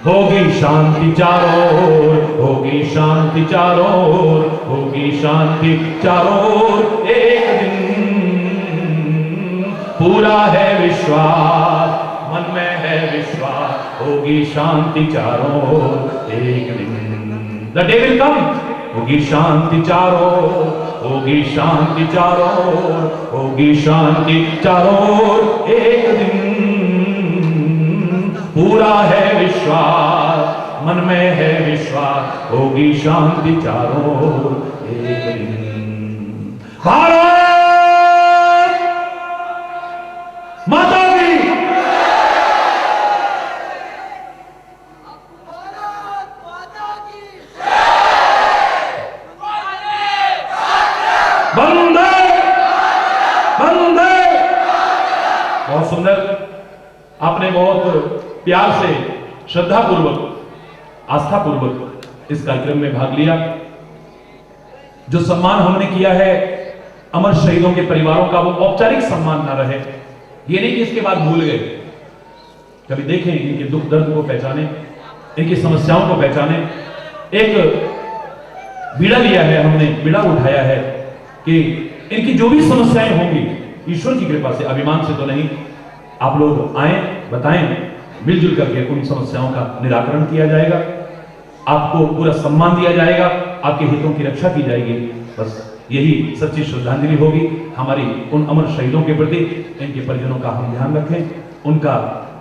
होगी शांति चारों ओर, होगी शांति चारों ओर, होगी शांति चारों ओर एक दिन, पूरा है विश्वास, मन में है विश्वास, होगी शांति चारों ओर एक दिन। The day will come होगी शांति चारों ओर, होगी शांति चारों ओर, होगी शांति चारों ओर। एक दिन पूरा है विश्वास, मन में है विश्वास, होगी शांति चारों ओर एक दिन। भारत माता की वंदे वंदे। बहुत सुंदर, आपने बहुत प्यार से, श्रद्धा पूर्वक, आस्था पूर्वक इस कार्यक्रम में भाग लिया। जो सम्मान हमने किया है अमर शहीदों के परिवारों का, वो औपचारिक सम्मान ना रहे। ये नहीं कि इसके बाद भूल गए। कभी देखें, इनके दुख दर्द को पहचाने, इनकी समस्याओं को पहचाने। एक बीड़ा लिया है हमने, बीड़ा उठाया है कि इनकी जो भी समस्याएं होंगी, ईश्वर की कृपा से, अभिमान से तो नहीं, आप लोग आए, बताएं, मिलजुल करके उन समस्याओं का निराकरण किया जाएगा। आपको पूरा सम्मान दिया जाएगा, आपके हितों की रक्षा की जाएगी। बस यही सच्ची श्रद्धांजलि होगी हमारी उन अमर शहीदों के प्रति। इनके परिजनों का हम ध्यान रखें, उनका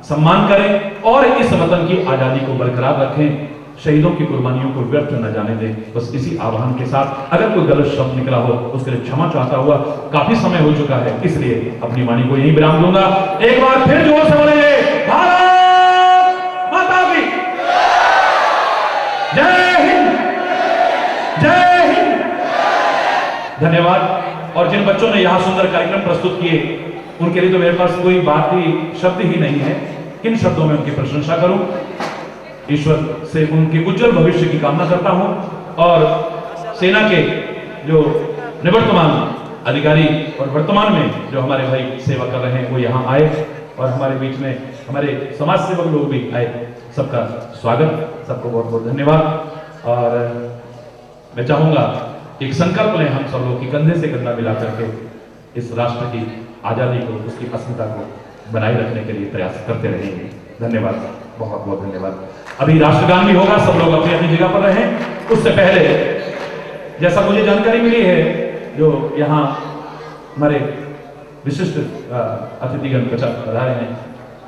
सम्मान करें और इस वतन की आजादी को बरकरार रखें। शहीदों की कुर्बानियों को व्यर्थ न जाने दें। बस इसी आह्वान के साथ, अगर कोई गलत शब्द निकला हो उसके लिए क्षमा चाहता हुआ, काफी समय हो चुका है, इसलिए अपनी वाणी को यहीं विराम दूंगा। एक बार फिर जोर से बोलेंगे, भारत माता की जय हिंद, जय हिंद। धन्यवाद। और जिन बच्चों ने यहां सुंदर कार्यक्रम प्रस्तुत किए, उनके लिए तो मेरे पास कोई बात ही, शब्द ही नहीं है। किन शब्दों में उनकी प्रशंसा करूं। ईश्वर से उनके उज्जवल भविष्य की कामना करता हूं। और सेना के जो निवर्तमान अधिकारी और वर्तमान में जो हमारे भाई सेवा कर रहे हैं, वो यहाँ आए और हमारे बीच में हमारे समाज सेवक लोग भी आए। सबका स्वागत, सबको बहुत बहुत धन्यवाद। और मैं चाहूंगा एक संकल्प लें हम सब लोग की, कंधे से कंधा मिला करके इस राष्ट्र की आजादी को, उसकी अस्मिता को बनाए रखने के लिए प्रयास करते रहेंगे। धन्यवाद, बहुत बहुत धन्यवाद। अभी राष्ट्रगान भी होगा, सब लोग अपनी अपनी जगह पर रहें। उससे पहले, जैसा मुझे जानकारी मिली है, जो यहाँ हमारे विशिष्ट अतिथिगण पधारे हैं,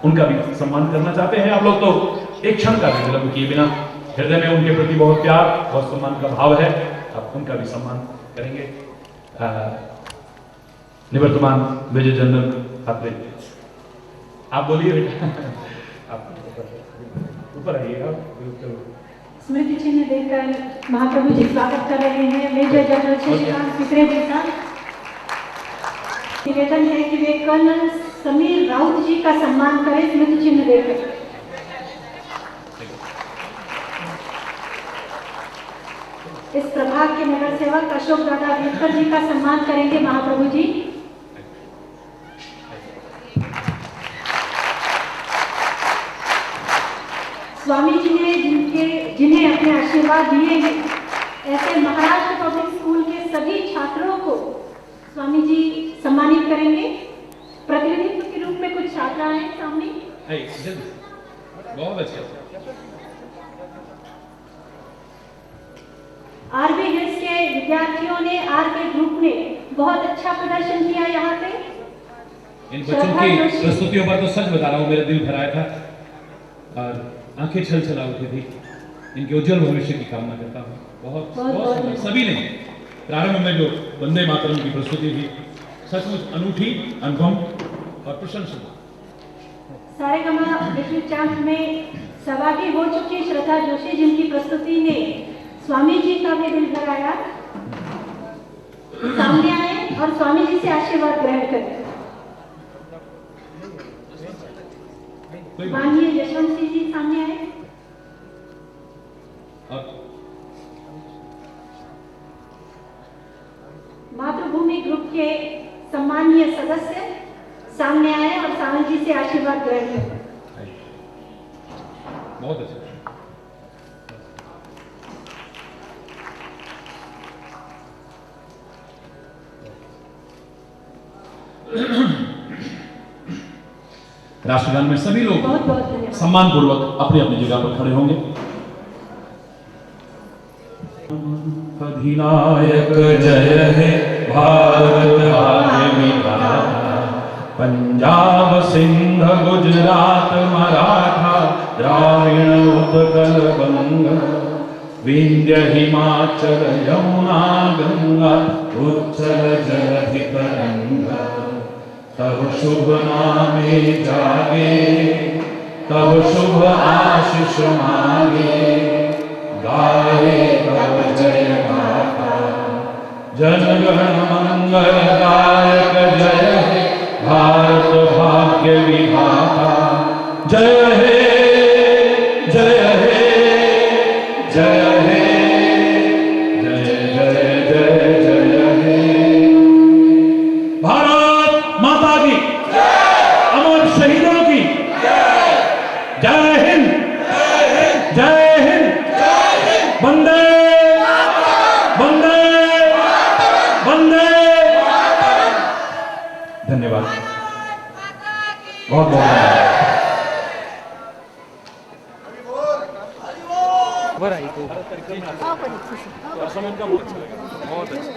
उनका भी सम्मान करना चाहते हैं आप लोग। तो एक क्षण का भी विलंब किए बिना, हृदय में उनके प्रति बहुत प्यार और सम्मान का भाव है, आप उनका भी सम्मान करेंगे। निवर्तमान मेजर जनरल खाते, आप बोलिए बेटा, आप ऊपर आइएगा। स्मृति चिन्ह देकर महाप्रभु जी स्वागत कर रहे हैं मेजर जनरल शशिकांत पित्रे जी का। निवेदन है कि वे कर्नल समीर राउत जी का सम्मान करें स्मृति चिन्ह देकर। इस प्रभाग के नगर सेवक अशोक दादा वीरकर जी का सम्मान करेंगे महाप्रभु जी। स्वामी जी ने जिन्हें अपने आशीर्वाद दिए हैं, ऐसे महाराष्ट्र पब्लिक स्कूल के सभी छात्रों को स्वामी जी सम्मानित करेंगे। प्रतिनिधित्व के रूप में कुछ छात्राएं सामने। बहुत अच्छा। आरबी हिल्स के विद्यार्थियों ने, आरके ग्रुप ने बहुत अच्छा प्रदर्शन किया यहाँ पे। इन बच्चों की प्रस्तुतियों पर तो सच बता रहा हूँ, मेरा दिल भराया था और आंखें छल छला उठी थी। इनके उज्जवल भविष्य की कामना करता हूँ। बहुत सभी ने प्रारंभ में जो वंदे मातरम की प्रस्तुति थी, सचमुच अनूठी, अनुपम और प्रशंसनीय। सारेगामा लिटिल चैंप में सहभागी हो चुकी श्रद्धा जोशी, जिनकी प्रस्तुति ने स्वामी जी का भी दिल भराया, सामने आए और स्वामी जी से आशीर्वाद ग्रहण करें। माननीय यशवंत सिंह जी सामने आए। मातृभूमि ग्रुप के सम्मानीय सदस्य सामने आए और स्वामी जी से आशीर्वाद ग्रहण करें। बहुत अच्छा। राष्ट्रगान में सभी लोग सम्मान पूर्वक अपनी अपनी जगह पर खड़े होंगे। अधिनायक जय हे भारत भाग्य विधाता, पंजाब सिंध गुजरात मराठा द्राविण उत्कल बंग, विंध्य हिमाचल यमुना गंगा उच्चल जलधि तरंगा, तब शुभ नामे जागे तब शुभ आशीष मांगे, गाए तब जय गाथा जनगण मंगल दायक जय हे भारत भाग्य विधाता, जय हे जय हे जय हे जय जय जय जय हे। भारत माता की अमर शहीदों की जय हिंद जय हिंद वंदे वंदे वंदे। धन्यवाद, बहुत बहुत धन्यवाद। बहुत अच्छा।